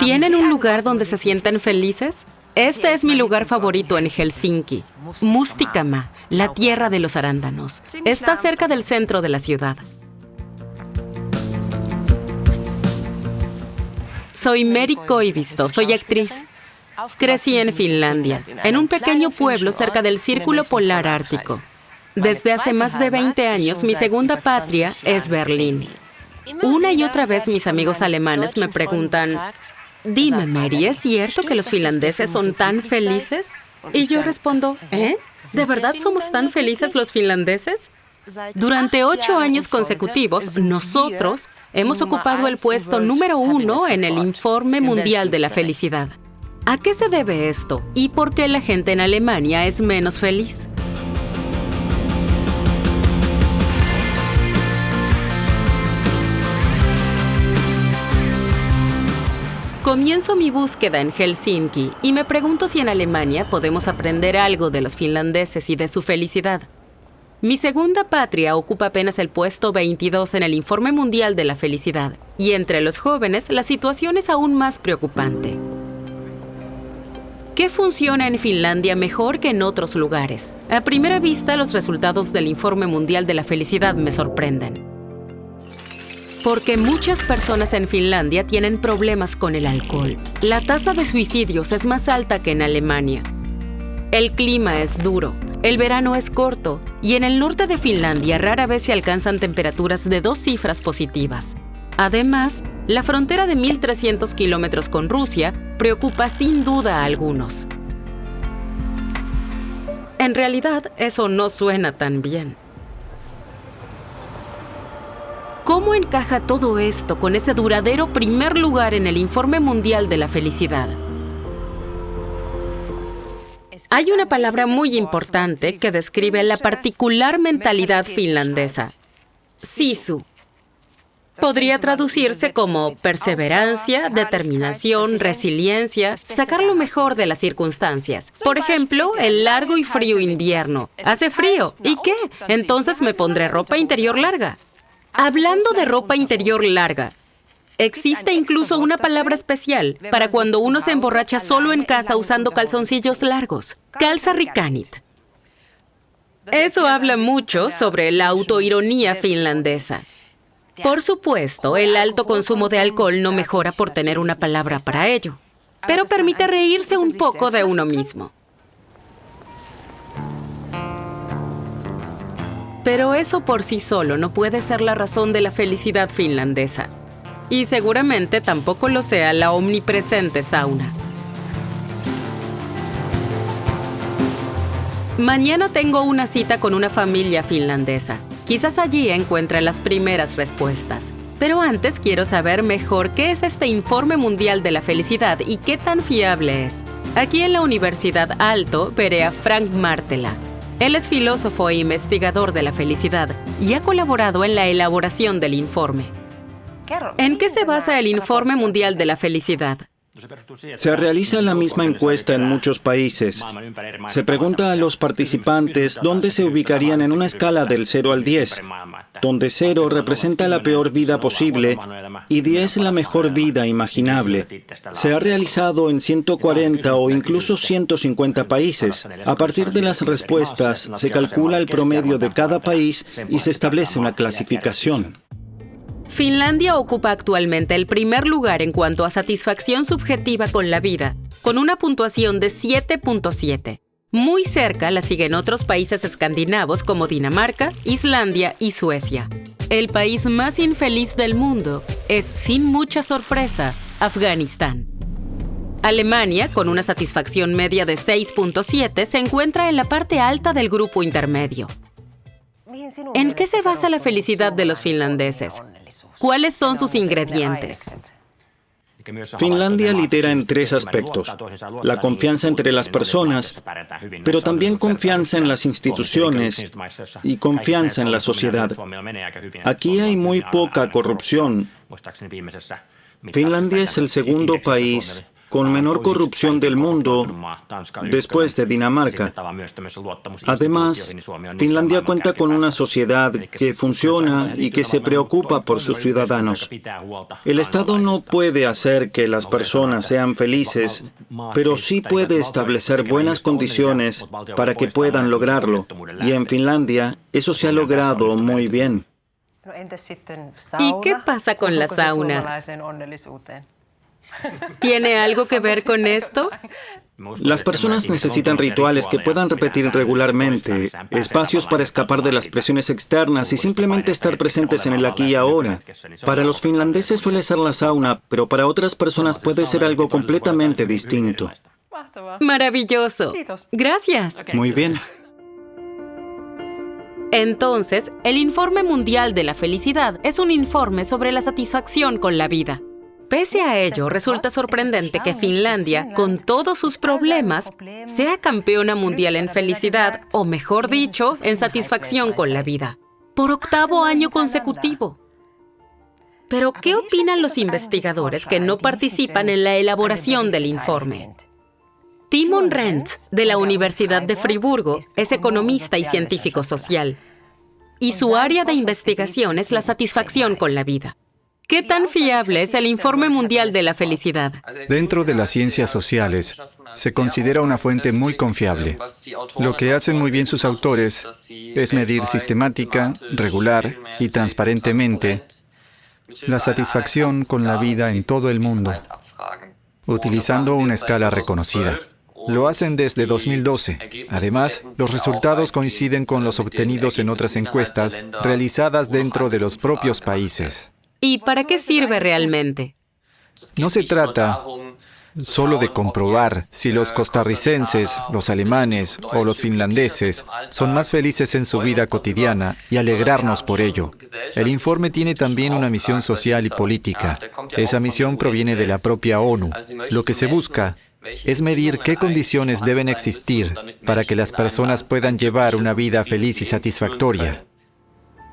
¿Tienen un lugar donde se sienten felices? Este es mi lugar favorito en Helsinki, Mustikama, la tierra de los arándanos. Está cerca del centro de la ciudad. Soy Meri Koivisto, soy actriz. Crecí en Finlandia, en un pequeño pueblo cerca del Círculo Polar Ártico. Desde hace más de 20 años, mi segunda patria es Berlín. Una y otra vez mis amigos alemanes me preguntan, dime, Meri, ¿es cierto que los finlandeses son tan felices? Y yo respondo, ¿eh? ¿De verdad somos tan felices los finlandeses? Durante 8 años consecutivos, nosotros hemos ocupado el puesto número 1 en el Informe Mundial de la Felicidad. ¿A qué se debe esto? ¿Y por qué la gente en Alemania es menos feliz? Comienzo mi búsqueda en Helsinki y me pregunto si en Alemania podemos aprender algo de los finlandeses y de su felicidad. Mi segunda patria ocupa apenas el puesto 22 en el Informe Mundial de la Felicidad, y entre los jóvenes la situación es aún más preocupante. ¿Qué funciona en Finlandia mejor que en otros lugares? A primera vista, los resultados del Informe Mundial de la Felicidad me sorprenden. Porque muchas personas en Finlandia tienen problemas con el alcohol. La tasa de suicidios es más alta que en Alemania. El clima es duro, el verano es corto y en el norte de Finlandia rara vez se alcanzan temperaturas de 2 cifras positivas. Además, la frontera de 1.300 kilómetros con Rusia preocupa sin duda a algunos. En realidad, eso no suena tan bien. ¿Cómo encaja todo esto con ese duradero primer lugar en el Informe Mundial de la Felicidad? Hay una palabra muy importante que describe la particular mentalidad finlandesa: sisu. Podría traducirse como perseverancia, determinación, resiliencia, sacar lo mejor de las circunstancias. Por ejemplo, el largo y frío invierno. Hace frío. ¿Y qué? Entonces me pondré ropa interior larga. Hablando de ropa interior larga, existe incluso una palabra especial para cuando uno se emborracha solo en casa usando calzoncillos largos: kalsarikanit. Eso habla mucho sobre la autoironía finlandesa. Por supuesto, el alto consumo de alcohol no mejora por tener una palabra para ello, pero permite reírse un poco de uno mismo. Pero eso por sí solo no puede ser la razón de la felicidad finlandesa. Y seguramente tampoco lo sea la omnipresente sauna. Mañana tengo una cita con una familia finlandesa. Quizás allí encuentre las primeras respuestas. Pero antes quiero saber mejor qué es este Informe Mundial de la Felicidad y qué tan fiable es. Aquí en la Universidad Aalto veré a Frank Martela. Él es filósofo e investigador de la felicidad y ha colaborado en la elaboración del informe. ¿En qué se basa el Informe Mundial de la Felicidad? Se realiza la misma encuesta en muchos países. Se pregunta a los participantes dónde se ubicarían en una escala del 0 al 10, donde 0 representa la peor vida posible y 10 la mejor vida imaginable. Se ha realizado en 140 o incluso 150 países. A partir de las respuestas, se calcula el promedio de cada país y se establece una clasificación. Finlandia ocupa actualmente el primer lugar en cuanto a satisfacción subjetiva con la vida, con una puntuación de 7.7. Muy cerca la siguen otros países escandinavos como Dinamarca, Islandia y Suecia. El país más infeliz del mundo es, sin mucha sorpresa, Afganistán. Alemania, con una satisfacción media de 6.7, se encuentra en la parte alta del grupo intermedio. ¿En qué se basa la felicidad de los finlandeses? ¿Cuáles son sus ingredientes? Finlandia lidera en 3 aspectos: la confianza entre las personas, pero también confianza en las instituciones y confianza en la sociedad. Aquí hay muy poca corrupción. Finlandia es el segundo país con menor corrupción del mundo después de Dinamarca. Además, Finlandia cuenta con una sociedad que funciona y que se preocupa por sus ciudadanos. El Estado no puede hacer que las personas sean felices, pero sí puede establecer buenas condiciones para que puedan lograrlo. Y en Finlandia, eso se ha logrado muy bien. ¿Y qué pasa con la sauna? ¿Tiene algo que ver con esto? Las personas necesitan rituales que puedan repetir regularmente, espacios para escapar de las presiones externas y simplemente estar presentes en el aquí y ahora. Para los finlandeses suele ser la sauna, pero para otras personas puede ser algo completamente distinto. Maravilloso. Gracias. Muy bien. Entonces, el Informe Mundial de la Felicidad es un informe sobre la satisfacción con la vida. Pese a ello, resulta sorprendente que Finlandia, con todos sus problemas, sea campeona mundial en felicidad, o mejor dicho, en satisfacción con la vida, por 8º año consecutivo. Pero, ¿qué opinan los investigadores que no participan en la elaboración del informe? Timon Rentz, de la Universidad de Friburgo, es economista y científico social, y su área de investigación es la satisfacción con la vida. ¿Qué tan fiable es el Informe Mundial de la Felicidad? Dentro de las ciencias sociales, se considera una fuente muy confiable. Lo que hacen muy bien sus autores es medir sistemática, regular y transparentemente la satisfacción con la vida en todo el mundo, utilizando una escala reconocida. Lo hacen desde 2012. Además, los resultados coinciden con los obtenidos en otras encuestas realizadas dentro de los propios países. ¿Y para qué sirve realmente? No se trata solo de comprobar si los costarricenses, los alemanes o los finlandeses son más felices en su vida cotidiana y alegrarnos por ello. El informe tiene también una misión social y política. Esa misión proviene de la propia ONU. Lo que se busca es medir qué condiciones deben existir para que las personas puedan llevar una vida feliz y satisfactoria.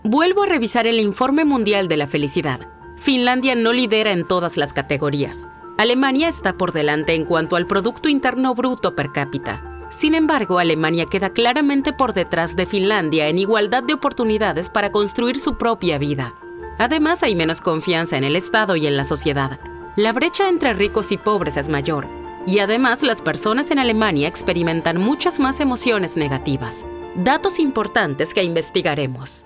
Vuelvo a revisar el Informe Mundial de la Felicidad. Finlandia no lidera en todas las categorías. Alemania está por delante en cuanto al Producto Interno Bruto per cápita. Sin embargo, Alemania queda claramente por detrás de Finlandia en igualdad de oportunidades para construir su propia vida. Además, hay menos confianza en el Estado y en la sociedad. La brecha entre ricos y pobres es mayor. Y además, las personas en Alemania experimentan muchas más emociones negativas. Datos importantes que investigaremos.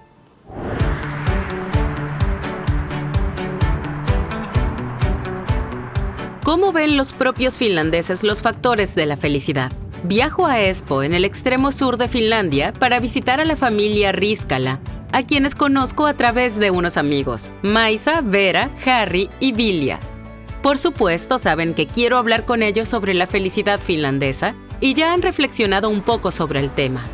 ¿Cómo ven los propios finlandeses los factores de la felicidad? Viajo a Espoo, en el extremo sur de Finlandia, para visitar a la familia Riskala, a quienes conozco a través de unos amigos, Maisa, Vera, Harry y Vilja. Por supuesto, saben que quiero hablar con ellos sobre la felicidad finlandesa y ya han reflexionado un poco sobre el tema.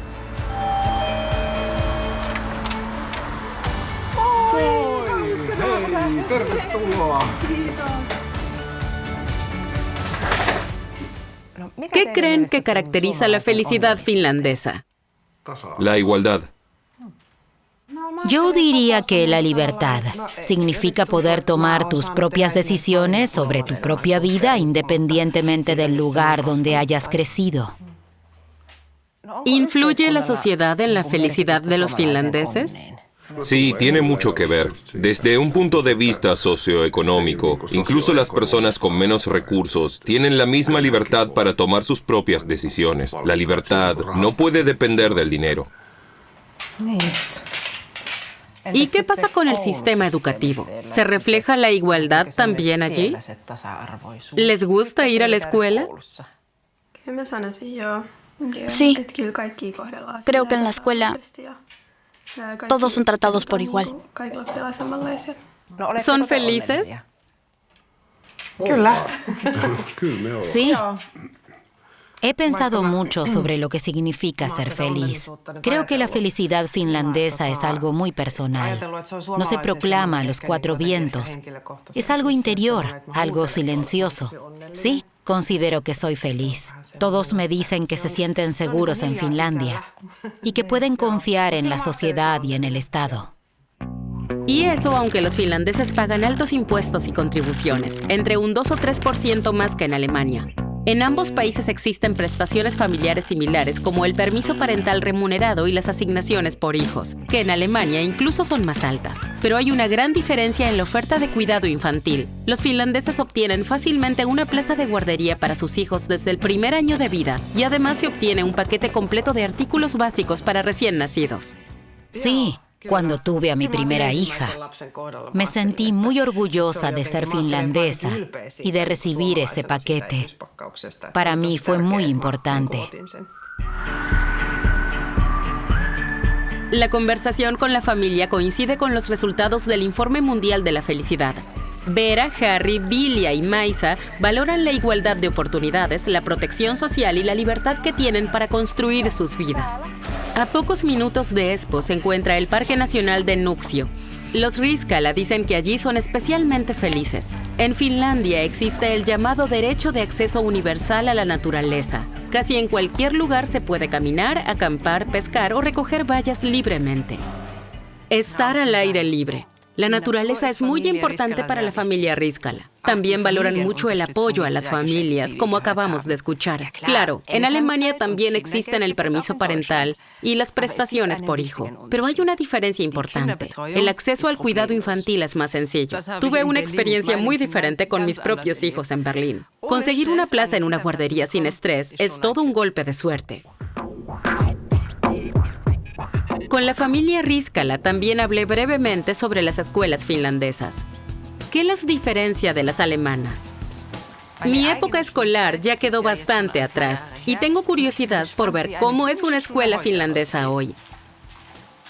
¿Qué creen que caracteriza la felicidad finlandesa? La igualdad. Yo diría que la libertad significa poder tomar tus propias decisiones sobre tu propia vida independientemente del lugar donde hayas crecido. ¿Influye la sociedad en la felicidad de los finlandeses? Sí, tiene mucho que ver. Desde un punto de vista socioeconómico, incluso las personas con menos recursos tienen la misma libertad para tomar sus propias decisiones. La libertad no puede depender del dinero. ¿Y qué pasa con el sistema educativo? ¿Se refleja la igualdad también allí? ¿Les gusta ir a la escuela? Sí, creo que en la escuela todos son tratados por igual. ¿Son felices? Sí. He pensado mucho sobre lo que significa ser feliz. Creo que la felicidad finlandesa es algo muy personal. No se proclama a los 4 vientos. Es algo interior, algo silencioso. Sí, considero que soy feliz. Todos me dicen que se sienten seguros en Finlandia y que pueden confiar en la sociedad y en el Estado. Y eso aunque los finlandeses pagan altos impuestos y contribuciones, entre un 2 o 3% más que en Alemania. En ambos países existen prestaciones familiares similares como el permiso parental remunerado y las asignaciones por hijos, que en Alemania incluso son más altas. Pero hay una gran diferencia en la oferta de cuidado infantil. Los finlandeses obtienen fácilmente una plaza de guardería para sus hijos desde el primer año de vida y además se obtiene un paquete completo de artículos básicos para recién nacidos. Sí. Cuando tuve a mi primera hija, me sentí muy orgullosa de ser finlandesa y de recibir ese paquete. Para mí fue muy importante. La conversación con la familia coincide con los resultados del Informe Mundial de la Felicidad. Vera, Harry, Vilja y Maisa valoran la igualdad de oportunidades, la protección social y la libertad que tienen para construir sus vidas. A pocos minutos de Espoo se encuentra el Parque Nacional de Nuuksio. Los Riskala dicen que allí son especialmente felices. En Finlandia existe el llamado derecho de acceso universal a la naturaleza. Casi en cualquier lugar se puede caminar, acampar, pescar o recoger bayas libremente. Estar al aire libre. La naturaleza es muy importante para la familia Riskala. También valoran mucho el apoyo a las familias, como acabamos de escuchar. Claro, en Alemania también existen el permiso parental y las prestaciones por hijo. Pero hay una diferencia importante. El acceso al cuidado infantil es más sencillo. Tuve una experiencia muy diferente con mis propios hijos en Berlín. Conseguir una plaza en una guardería sin estrés es todo un golpe de suerte. Con la familia Riskala también hablé brevemente sobre las escuelas finlandesas. ¿Qué las diferencia de las alemanas? Mi época escolar ya quedó bastante atrás y tengo curiosidad por ver cómo es una escuela finlandesa hoy.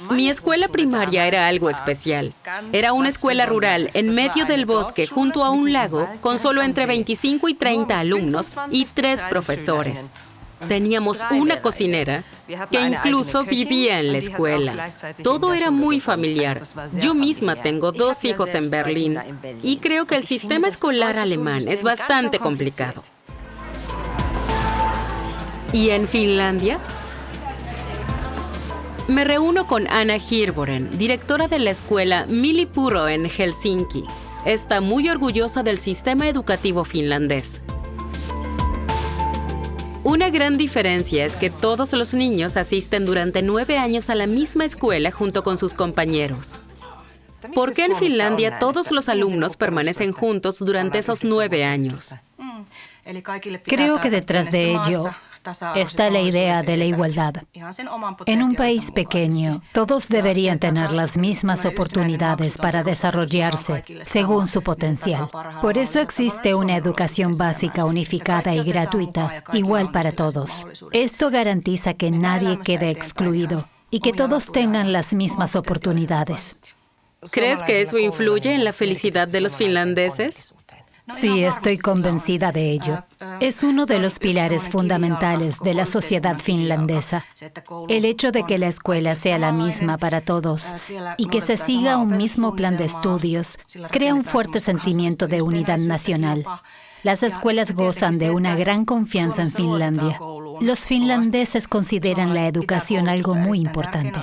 Mi escuela primaria era algo especial. Era una escuela rural en medio del bosque junto a un lago con solo entre 25 y 30 alumnos y 3 profesores. Teníamos una cocinera que incluso vivía en la escuela. Todo era muy familiar. Yo misma tengo 2 hijos en Berlín y creo que el sistema escolar alemán es bastante complicado. ¿Y en Finlandia? Me reúno con Anna Hirvonen, directora de la escuela Millipuro en Helsinki. Está muy orgullosa del sistema educativo finlandés. Una gran diferencia es que todos los niños asisten durante 9 años a la misma escuela junto con sus compañeros. ¿Por qué en Finlandia todos los alumnos permanecen juntos durante esos 9 años? Creo que detrás de ello está la idea de la igualdad. En un país pequeño, todos deberían tener las mismas oportunidades para desarrollarse según su potencial. Por eso existe una educación básica unificada y gratuita, igual para todos. Esto garantiza que nadie quede excluido y que todos tengan las mismas oportunidades. ¿Crees que eso influye en la felicidad de los finlandeses? Sí, estoy convencida de ello. Es uno de los pilares fundamentales de la sociedad finlandesa. El hecho de que la escuela sea la misma para todos y que se siga un mismo plan de estudios crea un fuerte sentimiento de unidad nacional. Las escuelas gozan de una gran confianza en Finlandia. Los finlandeses consideran la educación algo muy importante.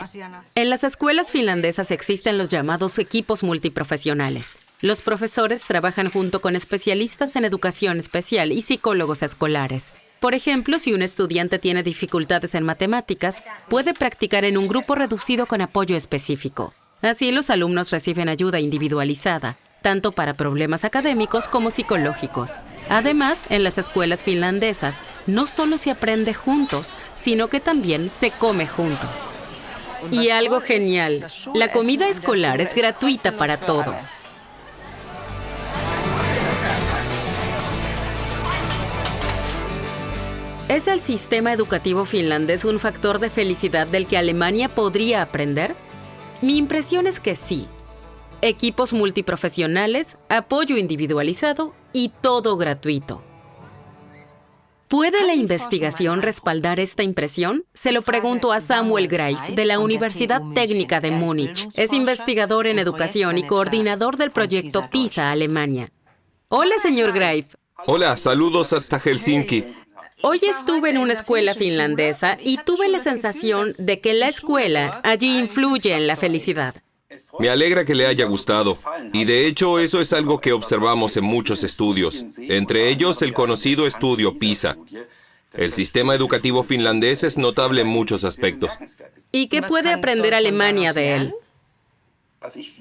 En las escuelas finlandesas existen los llamados equipos multiprofesionales. Los profesores trabajan junto con especialistas en educación especial y psicólogos escolares. Por ejemplo, si un estudiante tiene dificultades en matemáticas, puede practicar en un grupo reducido con apoyo específico. Así, los alumnos reciben ayuda individualizada, tanto para problemas académicos como psicológicos. Además, en las escuelas finlandesas, no solo se aprende juntos, sino que también se come juntos. Y algo genial, la comida escolar es gratuita para todos. ¿Es el sistema educativo finlandés un factor de felicidad del que Alemania podría aprender? Mi impresión es que sí. Equipos multiprofesionales, apoyo individualizado y todo gratuito. ¿Puede la investigación respaldar esta impresión? Se lo pregunto a Samuel Greif, de la Universidad Técnica de Múnich. Es investigador en educación y coordinador del proyecto PISA Alemania. Hola, señor Greif. Hola, saludos hasta Helsinki. Hoy estuve en una escuela finlandesa y tuve la sensación de que la escuela allí influye en la felicidad. Me alegra que le haya gustado. Y de hecho, eso es algo que observamos en muchos estudios, entre ellos el conocido estudio PISA. El sistema educativo finlandés es notable en muchos aspectos. ¿Y qué puede aprender Alemania de él?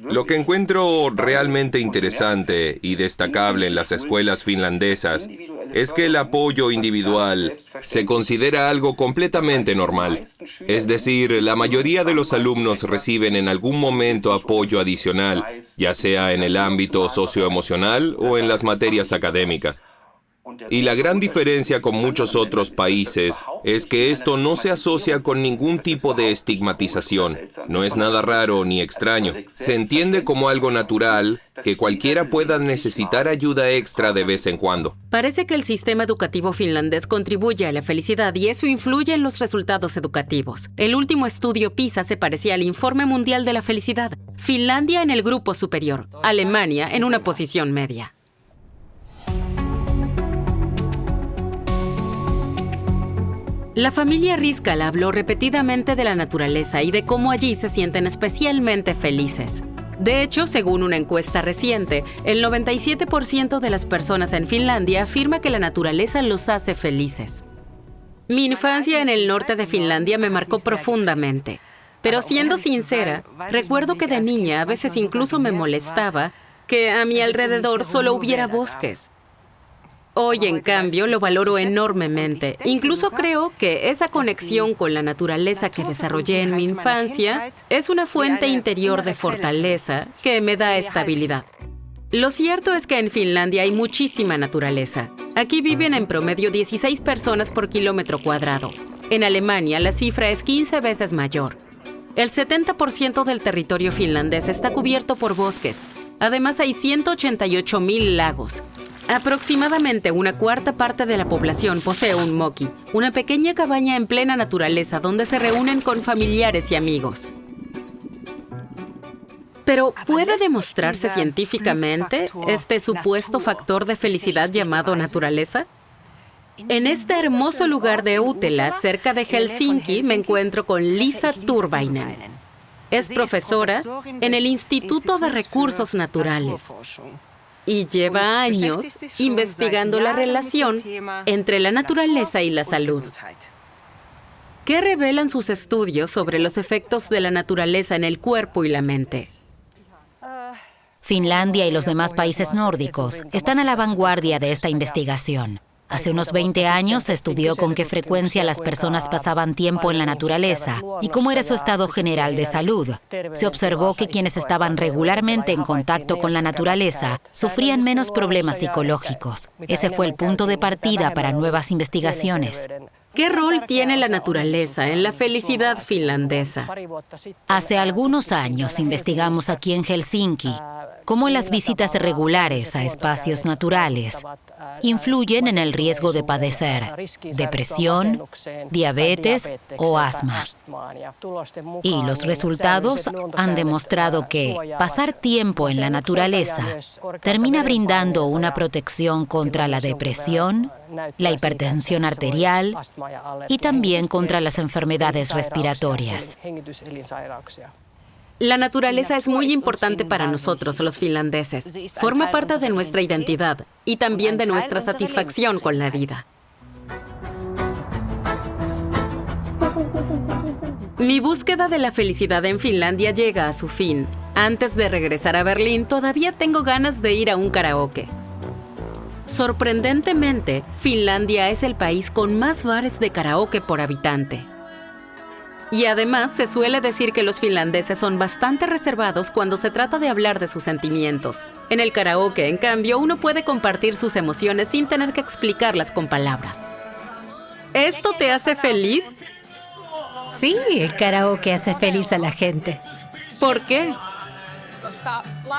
Lo que encuentro realmente interesante y destacable en las escuelas finlandesas es que el apoyo individual se considera algo completamente normal. Es decir, la mayoría de los alumnos reciben en algún momento apoyo adicional, ya sea en el ámbito socioemocional o en las materias académicas. Y la gran diferencia con muchos otros países es que esto no se asocia con ningún tipo de estigmatización. No es nada raro ni extraño. Se entiende como algo natural que cualquiera pueda necesitar ayuda extra de vez en cuando. Parece que el sistema educativo finlandés contribuye a la felicidad y eso influye en los resultados educativos. El último estudio PISA se parecía al Informe Mundial de la Felicidad. Finlandia en el grupo superior, Alemania en una posición media. La familia Rizkal habló repetidamente de la naturaleza y de cómo allí se sienten especialmente felices. De hecho, según una encuesta reciente, el 97% de las personas en Finlandia afirma que la naturaleza los hace felices. Mi infancia en el norte de Finlandia me marcó profundamente. Pero siendo sincera, recuerdo que de niña a veces incluso me molestaba que a mi alrededor solo hubiera bosques. Hoy, en cambio, lo valoro enormemente. Incluso creo que esa conexión con la naturaleza que desarrollé en mi infancia es una fuente interior de fortaleza que me da estabilidad. Lo cierto es que en Finlandia hay muchísima naturaleza. Aquí viven en promedio 16 personas por kilómetro cuadrado. En Alemania, la cifra es 15 veces mayor. El 70% del territorio finlandés está cubierto por bosques. Además, hay 188,000 lagos. Aproximadamente una cuarta parte de la población posee un moki, una pequeña cabaña en plena naturaleza donde se reúnen con familiares y amigos. Pero, ¿puede demostrarse científicamente este supuesto factor de felicidad llamado naturaleza? En este hermoso lugar de Uttila, cerca de Helsinki, me encuentro con Liisa Turvainen. Es profesora en el Instituto de Recursos Naturales y lleva años investigando la relación entre la naturaleza y la salud. ¿Qué revelan sus estudios sobre los efectos de la naturaleza en el cuerpo y la mente? Finlandia y los demás países nórdicos están a la vanguardia de esta investigación. Hace unos 20 años se estudió con qué frecuencia las personas pasaban tiempo en la naturaleza y cómo era su estado general de salud. Se observó que quienes estaban regularmente en contacto con la naturaleza sufrían menos problemas psicológicos. Ese fue el punto de partida para nuevas investigaciones. ¿Qué rol tiene la naturaleza en la felicidad finlandesa? Hace algunos años investigamos aquí en Helsinki cómo las visitas regulares a espacios naturales influyen en el riesgo de padecer depresión, diabetes o asma. Y los resultados han demostrado que pasar tiempo en la naturaleza termina brindando una protección contra la depresión, la hipertensión arterial y también contra las enfermedades respiratorias. La naturaleza es muy importante para nosotros, los finlandeses. Forma parte de nuestra identidad y también de nuestra satisfacción con la vida. Mi búsqueda de la felicidad en Finlandia llega a su fin. Antes de regresar a Berlín, todavía tengo ganas de ir a un karaoke. Sorprendentemente, Finlandia es el país con más bares de karaoke por habitante. Y además, se suele decir que los finlandeses son bastante reservados cuando se trata de hablar de sus sentimientos. En el karaoke, en cambio, uno puede compartir sus emociones sin tener que explicarlas con palabras. ¿Esto te hace feliz? Sí, el karaoke hace feliz a la gente. ¿Por qué?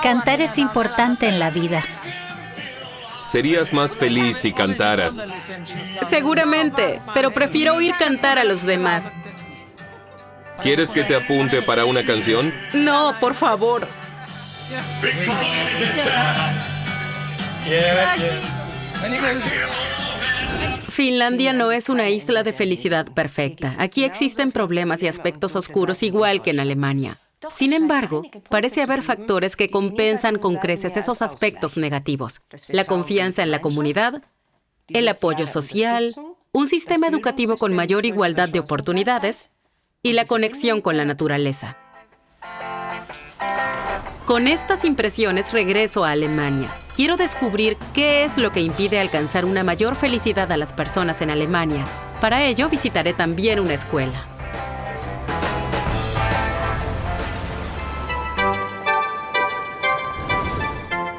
Cantar es importante en la vida. Serías más feliz si cantaras. Seguramente, pero prefiero oír cantar a los demás. ¿Quieres que te apunte para una canción? No, por favor. Finlandia no es una isla de felicidad perfecta. Aquí existen problemas y aspectos oscuros igual que en Alemania. Sin embargo, parece haber factores que compensan con creces esos aspectos negativos. La confianza en la comunidad, el apoyo social, un sistema educativo con mayor igualdad de oportunidades y la conexión con la naturaleza. Con estas impresiones regreso a Alemania. Quiero descubrir qué es lo que impide alcanzar una mayor felicidad a las personas en Alemania. Para ello, visitaré también una escuela.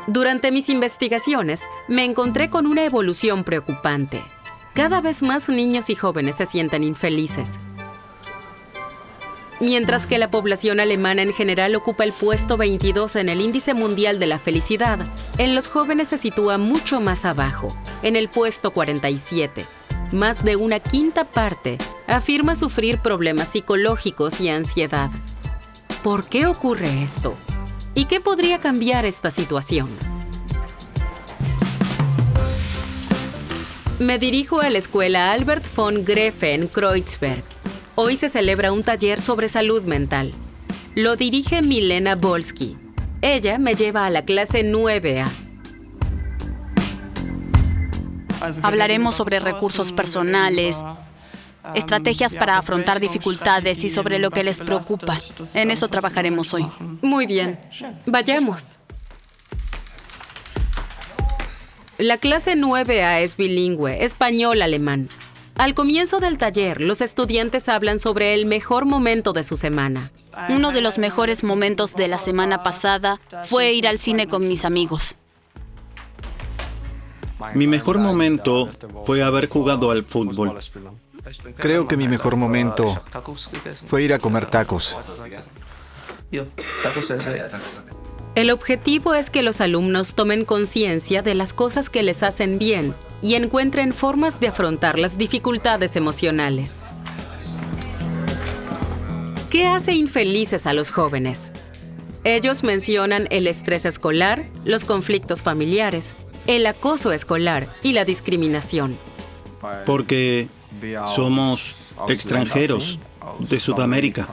Durante mis investigaciones, me encontré con una evolución preocupante. Cada vez más niños y jóvenes se sienten infelices. Mientras que la población alemana en general ocupa el puesto 22 en el índice mundial de la felicidad, en los jóvenes se sitúa mucho más abajo, en el puesto 47. Más de una quinta parte afirma sufrir problemas psicológicos y ansiedad. ¿Por qué ocurre esto? ¿Y qué podría cambiar esta situación? Me dirijo a la escuela Albert von Graefe en Kreuzberg. Hoy se celebra un taller sobre salud mental. Lo dirige Milena Bolski. Ella me lleva a la clase 9A. Hablaremos sobre recursos personales, estrategias para afrontar dificultades y sobre lo que les preocupa. En eso trabajaremos hoy. Muy bien. Vayamos. La clase 9A es bilingüe, español-alemán. Al comienzo del taller, los estudiantes hablan sobre el mejor momento de su semana. Uno de los mejores momentos de la semana pasada fue ir al cine con mis amigos. Mi mejor momento fue haber jugado al fútbol. Creo que mi mejor momento fue ir a comer tacos. El objetivo es que los alumnos tomen conciencia de las cosas que les hacen bien y encuentren formas de afrontar las dificultades emocionales. ¿Qué hace infelices a los jóvenes? Ellos mencionan el estrés escolar, los conflictos familiares, el acoso escolar y la discriminación. Porque somos extranjeros de Sudamérica.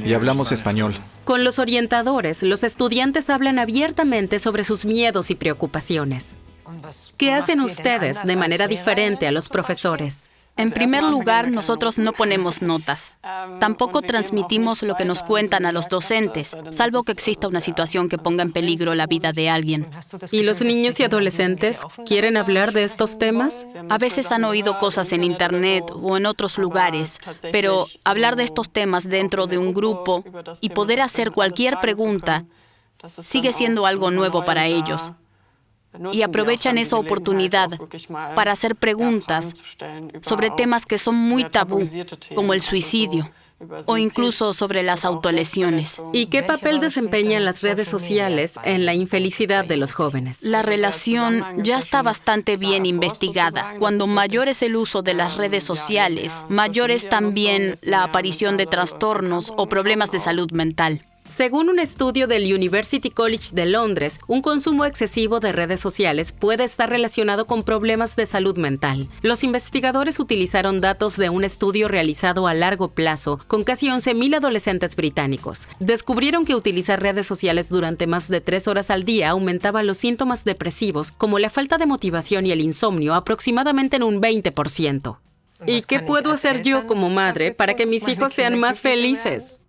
Y hablamos español. Con los orientadores, los estudiantes hablan abiertamente sobre sus miedos y preocupaciones. ¿Qué hacen ustedes de manera diferente a los profesores? En primer lugar, nosotros no ponemos notas. Tampoco transmitimos lo que nos cuentan a los docentes, salvo que exista una situación que ponga en peligro la vida de alguien. ¿Y los niños y adolescentes quieren hablar de estos temas? A veces han oído cosas en Internet o en otros lugares, pero hablar de estos temas dentro de un grupo y poder hacer cualquier pregunta sigue siendo algo nuevo para ellos. Y aprovechan esa oportunidad para hacer preguntas sobre temas que son muy tabú, como el suicidio, o incluso sobre las autolesiones. ¿Y qué papel desempeñan las redes sociales en la infelicidad de los jóvenes? La relación ya está bastante bien investigada. Cuando mayor es el uso de las redes sociales, mayor es también la aparición de trastornos o problemas de salud mental. Según un estudio del University College de Londres, un consumo excesivo de redes sociales puede estar relacionado con problemas de salud mental. Los investigadores utilizaron datos de un estudio realizado a largo plazo con casi 11,000 adolescentes británicos. Descubrieron que utilizar redes sociales durante más de 3 horas al día aumentaba los síntomas depresivos, como la falta de motivación y el insomnio, aproximadamente en un 20%. ¿Y qué puedo hacer yo como madre para que mis hijos sean más felices?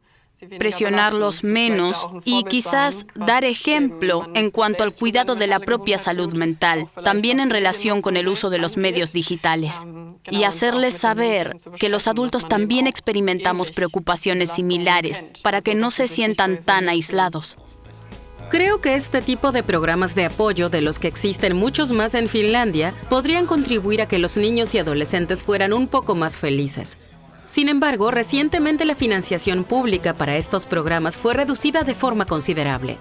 Presionarlos menos y quizás dar ejemplo en cuanto al cuidado de la propia salud mental, también en relación con el uso de los medios digitales. Y hacerles saber que los adultos también experimentamos preocupaciones similares para que no se sientan tan aislados. Creo que este tipo de programas de apoyo, de los que existen muchos más en Finlandia, podrían contribuir a que los niños y adolescentes fueran un poco más felices. Sin embargo, recientemente la financiación pública para estos programas fue reducida de forma considerable.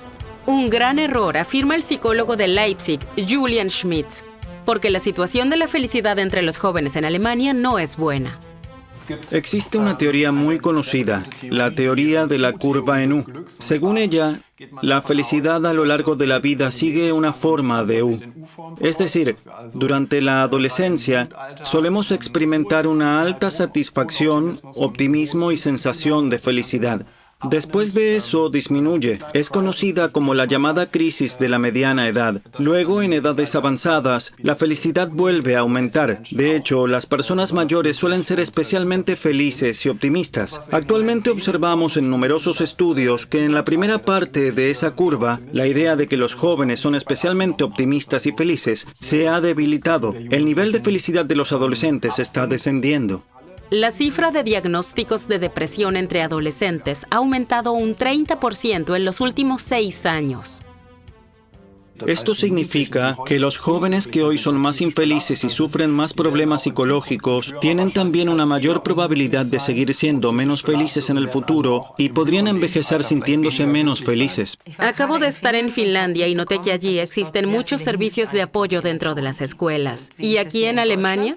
Un gran error, afirma el psicólogo de Leipzig, Julian Schmitz, porque la situación de la felicidad entre los jóvenes en Alemania no es buena. Existe una teoría muy conocida, la teoría de la curva en U. Según ella, la felicidad a lo largo de la vida sigue una forma de U. Es decir, durante la adolescencia solemos experimentar una alta satisfacción, optimismo y sensación de felicidad. Después de eso disminuye. Es conocida como la llamada crisis de la mediana edad. Luego, en edades avanzadas, la felicidad vuelve a aumentar. De hecho, las personas mayores suelen ser especialmente felices y optimistas. Actualmente observamos en numerosos estudios que en la primera parte de esa curva, la idea de que los jóvenes son especialmente optimistas y felices se ha debilitado. El nivel de felicidad de los adolescentes está descendiendo. La cifra de diagnósticos de depresión entre adolescentes ha aumentado un 30% en los últimos 6 años. Esto significa que los jóvenes que hoy son más infelices y sufren más problemas psicológicos tienen también una mayor probabilidad de seguir siendo menos felices en el futuro y podrían envejecer sintiéndose menos felices. Acabo de estar en Finlandia y noté que allí existen muchos servicios de apoyo dentro de las escuelas. ¿Y aquí en Alemania?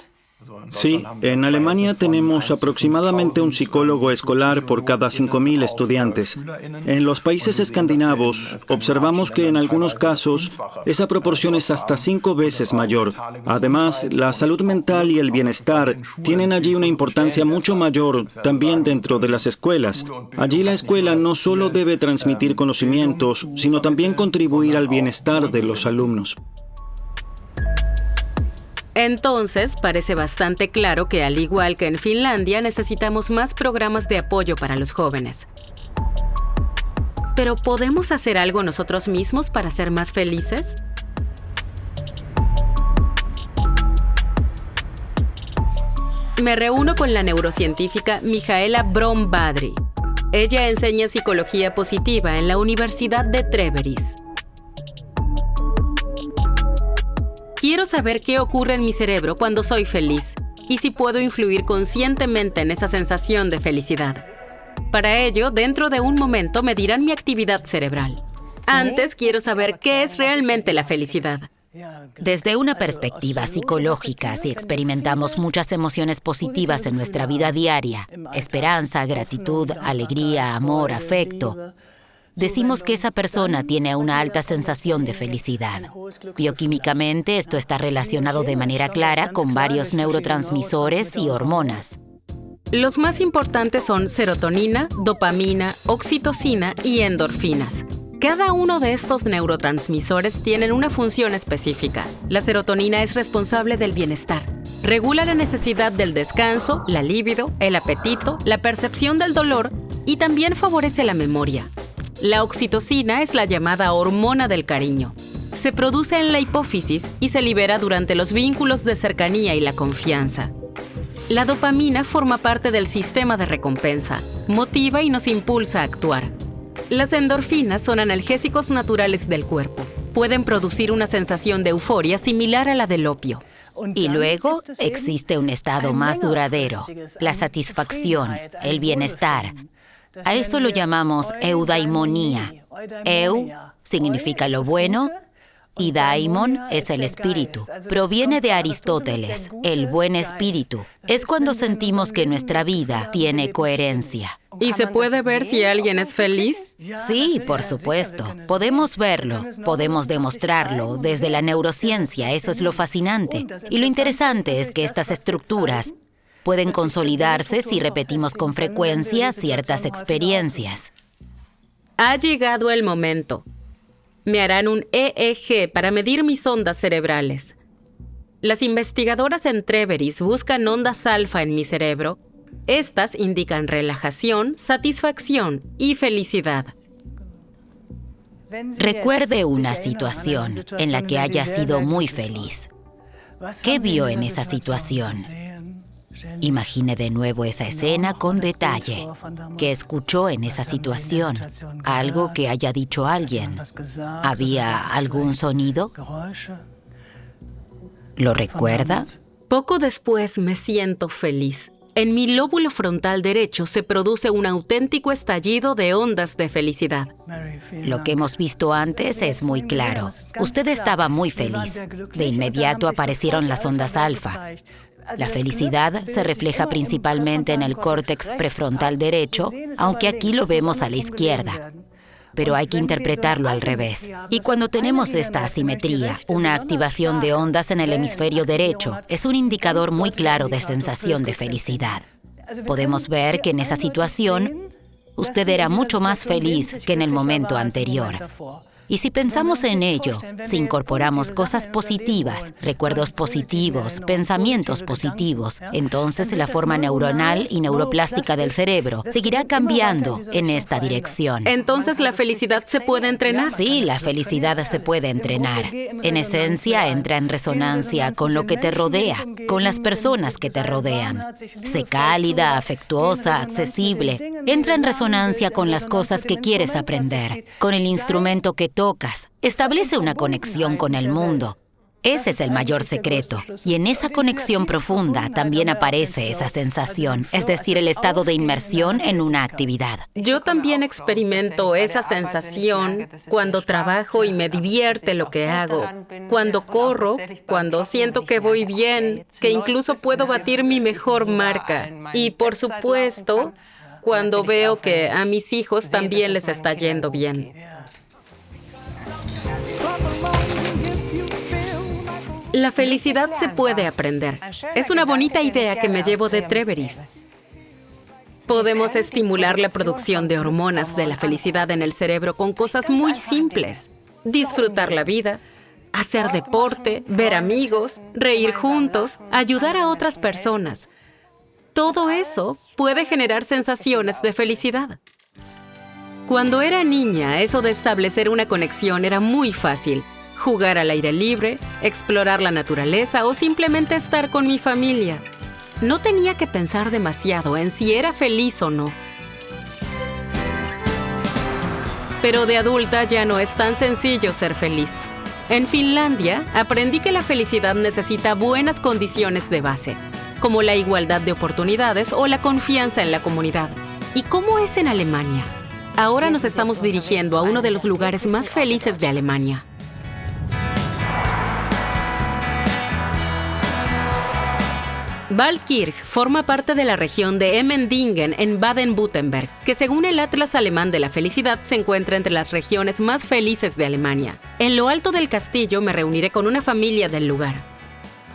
Sí, en Alemania tenemos aproximadamente un psicólogo escolar por cada 5.000 estudiantes. En los países escandinavos observamos que en algunos casos esa proporción es hasta 5 veces mayor. Además, la salud mental y el bienestar tienen allí una importancia mucho mayor también dentro de las escuelas. Allí la escuela no solo debe transmitir conocimientos, sino también contribuir al bienestar de los alumnos. Entonces, parece bastante claro que, al igual que en Finlandia, necesitamos más programas de apoyo para los jóvenes. ¿Pero podemos hacer algo nosotros mismos para ser más felices? Me reúno con la neurocientífica Mihaela Brom-Badri. Ella enseña psicología positiva en la Universidad de Treveris. Quiero saber qué ocurre en mi cerebro cuando soy feliz y si puedo influir conscientemente en esa sensación de felicidad. Para ello, dentro de un momento me dirán mi actividad cerebral. Antes quiero saber qué es realmente la felicidad. Desde una perspectiva psicológica, si experimentamos muchas emociones positivas en nuestra vida diaria, esperanza, gratitud, alegría, amor, afecto, decimos que esa persona tiene una alta sensación de felicidad. Bioquímicamente, esto está relacionado de manera clara con varios neurotransmisores y hormonas. Los más importantes son serotonina, dopamina, oxitocina y endorfinas. Cada uno de estos neurotransmisores tienen una función específica. La serotonina es responsable del bienestar. Regula la necesidad del descanso, la libido, el apetito, la percepción del dolor y también favorece la memoria. La oxitocina es la llamada hormona del cariño. Se produce en la hipófisis y se libera durante los vínculos de cercanía y la confianza. La dopamina forma parte del sistema de recompensa, motiva y nos impulsa a actuar. Las endorfinas son analgésicos naturales del cuerpo. Pueden producir una sensación de euforia similar a la del opio. Y luego existe un estado más duradero, la satisfacción, el bienestar. A eso lo llamamos eudaimonía. Eu significa lo bueno y daimon es el espíritu. Proviene de Aristóteles, el buen espíritu. Es cuando sentimos que nuestra vida tiene coherencia. ¿Y se puede ver si alguien es feliz? Sí, por supuesto. Podemos verlo, podemos demostrarlo. Desde la neurociencia, eso es lo fascinante. Y lo interesante es que estas estructuras pueden consolidarse si repetimos con frecuencia ciertas experiencias. Ha llegado el momento. Me harán un EEG para medir mis ondas cerebrales. Las investigadoras en Treveris buscan ondas alfa en mi cerebro. Estas indican relajación, satisfacción y felicidad. Recuerde una situación en la que haya sido muy feliz. ¿Qué vio en esa situación? Imagine de nuevo esa escena con detalle. ¿Qué escuchó en esa situación? ¿Algo que haya dicho alguien? ¿Había algún sonido? ¿Lo recuerda? Poco después me siento feliz. En mi lóbulo frontal derecho se produce un auténtico estallido de ondas de felicidad. Lo que hemos visto antes es muy claro. Usted estaba muy feliz. De inmediato aparecieron las ondas alfa. La felicidad se refleja principalmente en el córtex prefrontal derecho, aunque aquí lo vemos a la izquierda. Pero hay que interpretarlo al revés. Y cuando tenemos esta asimetría, una activación de ondas en el hemisferio derecho es un indicador muy claro de sensación de felicidad. Podemos ver que en esa situación usted era mucho más feliz que en el momento anterior. Y si pensamos en ello, si incorporamos cosas positivas, recuerdos positivos, pensamientos positivos, entonces la forma neuronal y neuroplástica del cerebro seguirá cambiando en esta dirección. Entonces, ¿la felicidad se puede entrenar? Sí, la felicidad se puede entrenar. En esencia, entra en resonancia con lo que te rodea, con las personas que te rodean. Sé cálida, afectuosa, accesible. Entra en resonancia con las cosas que quieres aprender, con el instrumento que tocas. Establece una conexión con el mundo. Ese es el mayor secreto. Y en esa conexión profunda también aparece esa sensación, es decir, el estado de inmersión en una actividad. Yo también experimento esa sensación cuando trabajo y me divierte lo que hago, cuando corro, cuando siento que voy bien, que incluso puedo batir mi mejor marca. Y por supuesto, cuando veo que a mis hijos también les está yendo bien. La felicidad se puede aprender. Es una bonita idea que me llevo de Treveris. Podemos estimular la producción de hormonas de la felicidad en el cerebro con cosas muy simples. Disfrutar la vida, hacer deporte, ver amigos, reír juntos, ayudar a otras personas. Todo eso puede generar sensaciones de felicidad. Cuando era niña, eso de establecer una conexión era muy fácil. Jugar al aire libre, explorar la naturaleza o simplemente estar con mi familia. No tenía que pensar demasiado en si era feliz o no. Pero de adulta ya no es tan sencillo ser feliz. En Finlandia, aprendí que la felicidad necesita buenas condiciones de base, como la igualdad de oportunidades o la confianza en la comunidad. ¿Y cómo es en Alemania? Ahora nos estamos dirigiendo a uno de los lugares más felices de Alemania. Waldkirch forma parte de la región de Emmendingen en Baden-Württemberg, que según el Atlas Alemán de la Felicidad se encuentra entre las regiones más felices de Alemania. En lo alto del castillo me reuniré con una familia del lugar.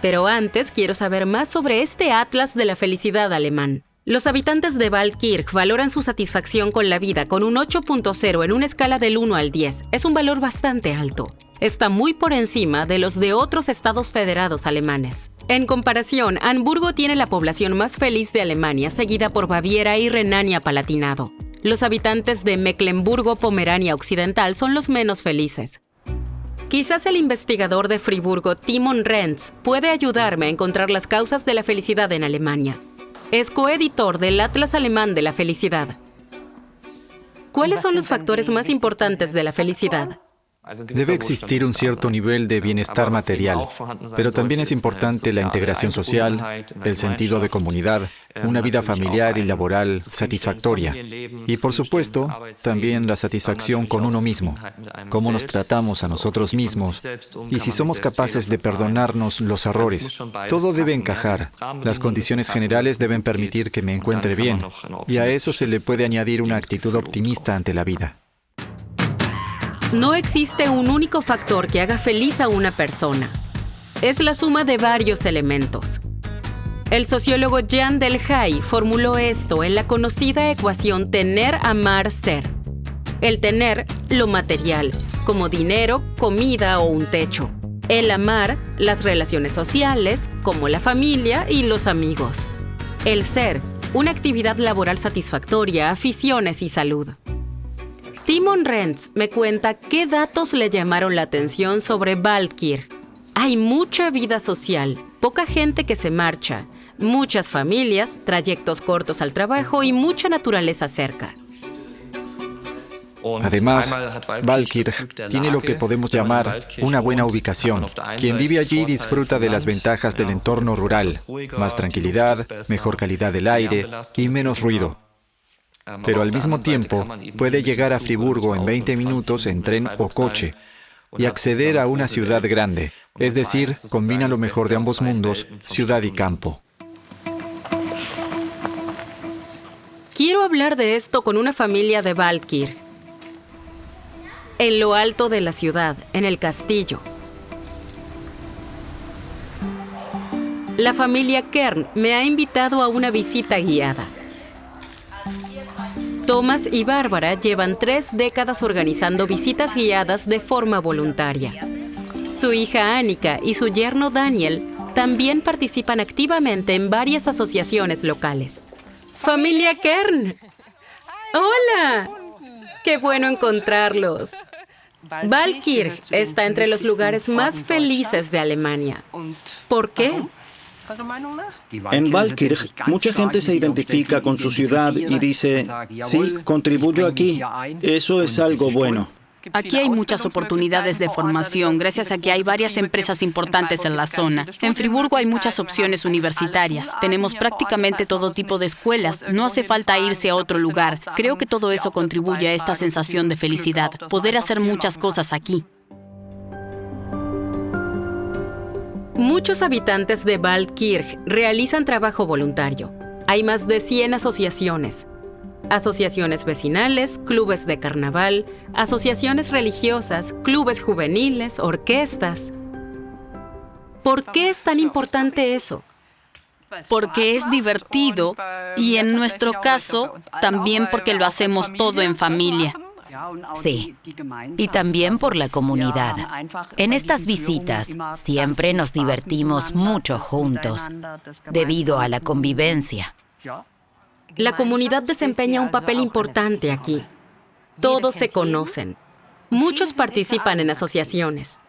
Pero antes quiero saber más sobre este Atlas de la Felicidad alemán. Los habitantes de Waldkirch valoran su satisfacción con la vida con un 8.0 en una escala del 1 al 10. Es un valor bastante alto. Está muy por encima de los de otros estados federados alemanes. En comparación, Hamburgo tiene la población más feliz de Alemania, seguida por Baviera y Renania-Palatinado. Los habitantes de Mecklemburgo-Pomerania Occidental son los menos felices. Quizás el investigador de Friburgo, Timon Renz, puede ayudarme a encontrar las causas de la felicidad en Alemania. Es coeditor del Atlas Alemán de la Felicidad. ¿Cuáles son los factores más importantes de la felicidad? Debe existir un cierto nivel de bienestar material, pero también es importante la integración social, el sentido de comunidad, una vida familiar y laboral satisfactoria. Y por supuesto, también la satisfacción con uno mismo, cómo nos tratamos a nosotros mismos y si somos capaces de perdonarnos los errores. Todo debe encajar. Las condiciones generales deben permitir que me encuentre bien, y a eso se le puede añadir una actitud optimista ante la vida. No existe un único factor que haga feliz a una persona. Es la suma de varios elementos. El sociólogo Jan Delhay formuló esto en la conocida ecuación tener, amar, ser. El tener, lo material, como dinero, comida o un techo. El amar, las relaciones sociales, como la familia y los amigos. El ser, una actividad laboral satisfactoria, aficiones y salud. Timon Renz me cuenta qué datos le llamaron la atención sobre Waldkirch. Hay mucha vida social, poca gente que se marcha, muchas familias, trayectos cortos al trabajo y mucha naturaleza cerca. Además, Waldkirch tiene lo que podemos llamar una buena ubicación. Quien vive allí disfruta de las ventajas del entorno rural, más tranquilidad, mejor calidad del aire y menos ruido. Pero al mismo tiempo puede llegar a Friburgo en 20 minutos en tren o coche y acceder a una ciudad grande, es decir, combina lo mejor de ambos mundos, ciudad y campo. Quiero hablar de esto con una familia de Waldkirch. En lo alto de la ciudad, en el castillo. La familia Kern me ha invitado a una visita guiada. Thomas y Bárbara llevan 3 décadas organizando visitas guiadas de forma voluntaria. Su hija Annika y su yerno Daniel también participan activamente en varias asociaciones locales. ¡Familia Kern! ¡Hola! ¡Qué bueno encontrarlos! Waldkirch está entre los lugares más felices de Alemania. ¿Por qué? En Waldkirch, mucha gente se identifica con su ciudad y dice, sí, contribuyo aquí. Eso es algo bueno. Aquí hay muchas oportunidades de formación, gracias a que hay varias empresas importantes en la zona. En Friburgo hay muchas opciones universitarias. Tenemos prácticamente todo tipo de escuelas. No hace falta irse a otro lugar. Creo que todo eso contribuye a esta sensación de felicidad, poder hacer muchas cosas aquí. Muchos habitantes de Waldkirch realizan trabajo voluntario. Hay más de 100 asociaciones. Asociaciones vecinales, clubes de carnaval, asociaciones religiosas, clubes juveniles, orquestas. ¿Por qué es tan importante eso? Porque es divertido y en nuestro caso también porque lo hacemos todo en familia. Sí, y también por la comunidad. En estas visitas siempre nos divertimos mucho juntos, debido a la convivencia. La comunidad desempeña un papel importante aquí. Todos se conocen. Muchos participan en asociaciones.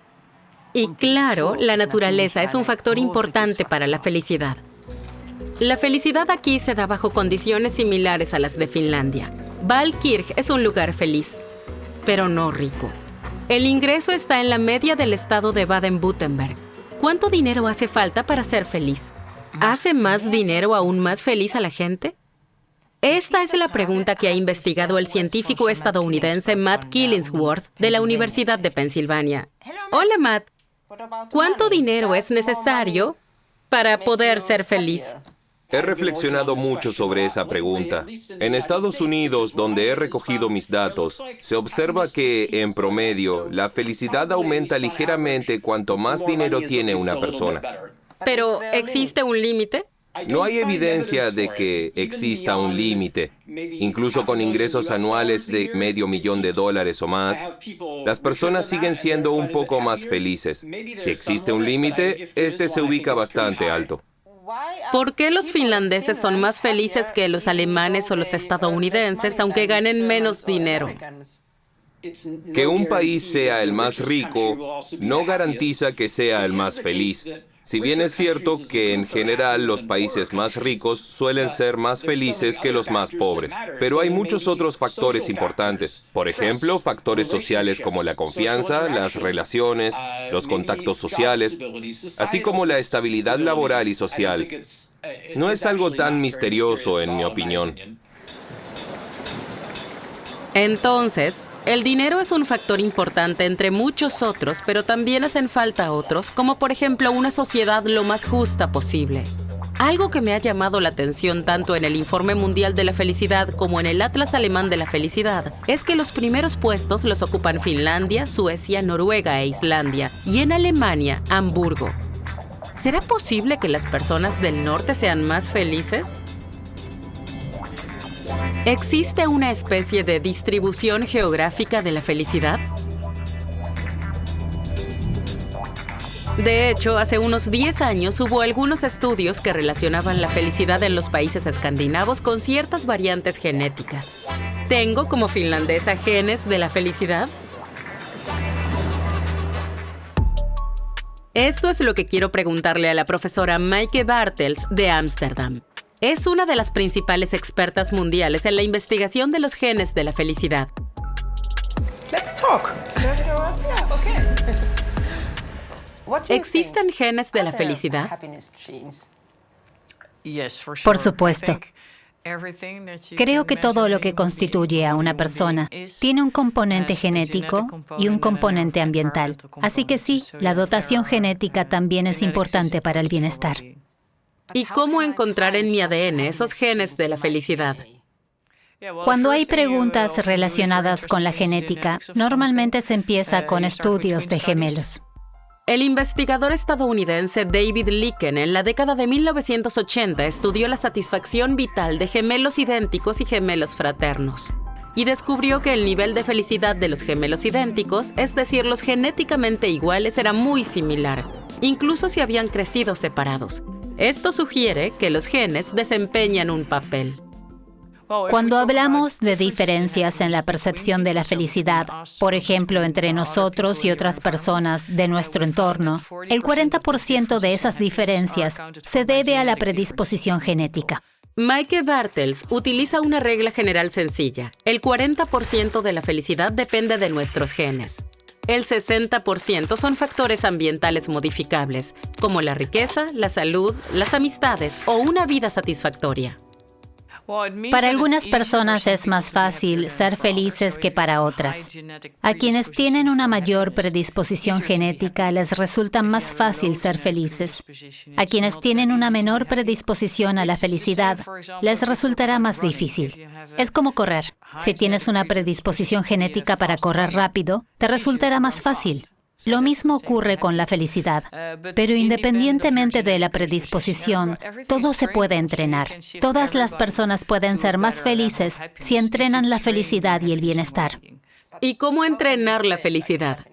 Y claro, la naturaleza es un factor importante para la felicidad. La felicidad aquí se da bajo condiciones similares a las de Finlandia. Waldkirch es un lugar feliz, pero no rico. El ingreso está en la media del estado de Baden-Württemberg. ¿Cuánto dinero hace falta para ser feliz? ¿Hace más dinero aún más feliz a la gente? Esta es la pregunta que ha investigado el científico estadounidense Matt Killingsworth de la Universidad de Pensilvania. Hola, Matt. ¿Cuánto dinero es necesario para poder ser feliz? He reflexionado mucho sobre esa pregunta. En Estados Unidos, donde he recogido mis datos, se observa que, en promedio, la felicidad aumenta ligeramente cuanto más dinero tiene una persona. ¿Pero existe un límite? No hay evidencia de que exista un límite. Incluso con ingresos anuales de $500,000 o más, las personas siguen siendo un poco más felices. Si existe un límite, este se ubica bastante alto. ¿Por qué los finlandeses son más felices que los alemanes o los estadounidenses, aunque ganen menos dinero? Que un país sea el más rico no garantiza que sea el más feliz. Si bien es cierto que en general los países más ricos suelen ser más felices que los más pobres, pero hay muchos otros factores importantes. Por ejemplo, factores sociales como la confianza, las relaciones, los contactos sociales, así como la estabilidad laboral y social. No es algo tan misterioso, en mi opinión. Entonces, el dinero es un factor importante entre muchos otros, pero también hacen falta otros, como por ejemplo una sociedad lo más justa posible. Algo que me ha llamado la atención tanto en el Informe Mundial de la Felicidad como en el Atlas Alemán de la Felicidad es que los primeros puestos los ocupan Finlandia, Suecia, Noruega e Islandia, y en Alemania, Hamburgo. ¿Será posible que las personas del norte sean más felices? ¿Existe una especie de distribución geográfica de la felicidad? De hecho, hace unos 10 años hubo algunos estudios que relacionaban la felicidad en los países escandinavos con ciertas variantes genéticas. ¿Tengo como finlandesa genes de la felicidad? Esto es lo que quiero preguntarle a la profesora Maaike Bartels de Ámsterdam. Es una de las principales expertas mundiales en la investigación de los genes de la felicidad. ¿Existen genes de la felicidad? Por supuesto. Creo que todo lo que constituye a una persona tiene un componente genético y un componente ambiental. Así que sí, la dotación genética también es importante para el bienestar. ¿Y cómo encontrar en mi ADN esos genes de la felicidad? Cuando hay preguntas relacionadas con la genética, normalmente se empieza con estudios de gemelos. El investigador estadounidense David Licken en la década de 1980 estudió la satisfacción vital de gemelos idénticos y gemelos fraternos, y descubrió que el nivel de felicidad de los gemelos idénticos, es decir, los genéticamente iguales, era muy similar, incluso si habían crecido separados. Esto sugiere que los genes desempeñan un papel. Cuando hablamos de diferencias en la percepción de la felicidad, por ejemplo, entre nosotros y otras personas de nuestro entorno, el 40% de esas diferencias se debe a la predisposición genética. Maike Bartels utiliza una regla general sencilla. El 40% de la felicidad depende de nuestros genes. El 60% son factores ambientales modificables, como la riqueza, la salud, las amistades o una vida satisfactoria. Para algunas personas es más fácil ser felices que para otras. A quienes tienen una mayor predisposición genética les resulta más fácil ser felices. A quienes tienen una menor predisposición a la felicidad les resultará más difícil. Es como correr. Si tienes una predisposición genética para correr rápido, te resultará más fácil. Lo mismo ocurre con la felicidad, pero independientemente de la predisposición, todo se puede entrenar. Todas las personas pueden ser más felices si entrenan la felicidad y el bienestar. ¿Y cómo entrenar la felicidad?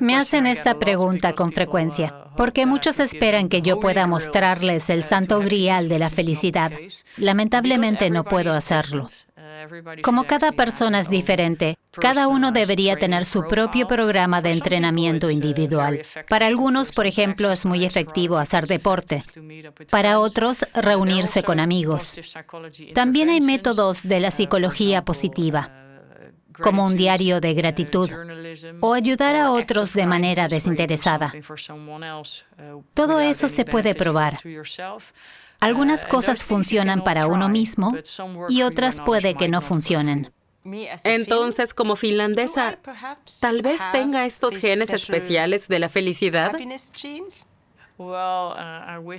Me hacen esta pregunta con frecuencia, porque muchos esperan que yo pueda mostrarles el santo grial de la felicidad. Lamentablemente no puedo hacerlo. Como cada persona es diferente, cada uno debería tener su propio programa de entrenamiento individual. Para algunos, por ejemplo, es muy efectivo hacer deporte. Para otros, reunirse con amigos. También hay métodos de la psicología positiva, como un diario de gratitud o ayudar a otros de manera desinteresada. Todo eso se puede probar. Algunas cosas funcionan para uno mismo y otras puede que no funcionen. Entonces, como finlandesa, ¿tal vez tenga estos genes especiales de la felicidad?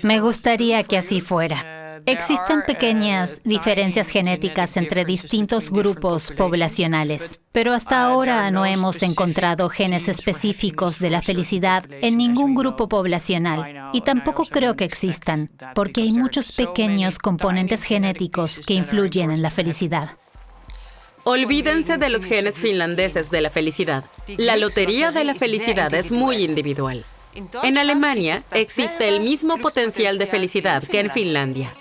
Me gustaría que así fuera. Existen pequeñas diferencias genéticas entre distintos grupos poblacionales, pero hasta ahora no hemos encontrado genes específicos de la felicidad en ningún grupo poblacional, y tampoco creo que existan, porque hay muchos pequeños componentes genéticos que influyen en la felicidad. Olvídense de los genes finlandeses de la felicidad. La lotería de la felicidad es muy individual. En Alemania existe el mismo potencial de felicidad que en Finlandia.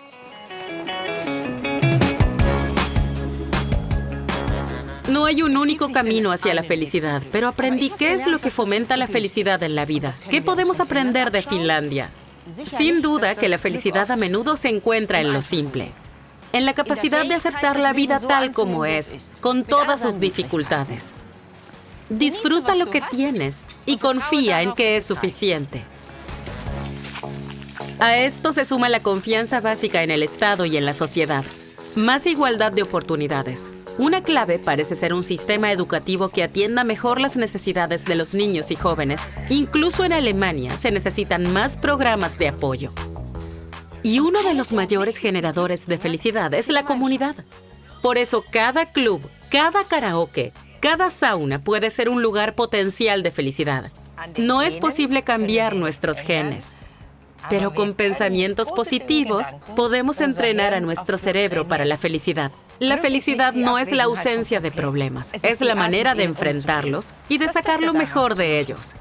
No hay un único camino hacia la felicidad, pero aprendí qué es lo que fomenta la felicidad en la vida. ¿Qué podemos aprender de Finlandia? Sin duda que la felicidad a menudo se encuentra en lo simple, en la capacidad de aceptar la vida tal como es, con todas sus dificultades. Disfruta lo que tienes y confía en que es suficiente. A esto se suma la confianza básica en el Estado y en la sociedad. Más igualdad de oportunidades. Una clave parece ser un sistema educativo que atienda mejor las necesidades de los niños y jóvenes. Incluso en Alemania se necesitan más programas de apoyo. Y uno de los mayores generadores de felicidad es la comunidad. Por eso cada club, cada karaoke, cada sauna puede ser un lugar potencial de felicidad. No es posible cambiar nuestros genes, pero con pensamientos positivos podemos entrenar a nuestro cerebro para la felicidad. La felicidad no es la ausencia de problemas, es la manera de enfrentarlos y de sacar lo mejor de ellos.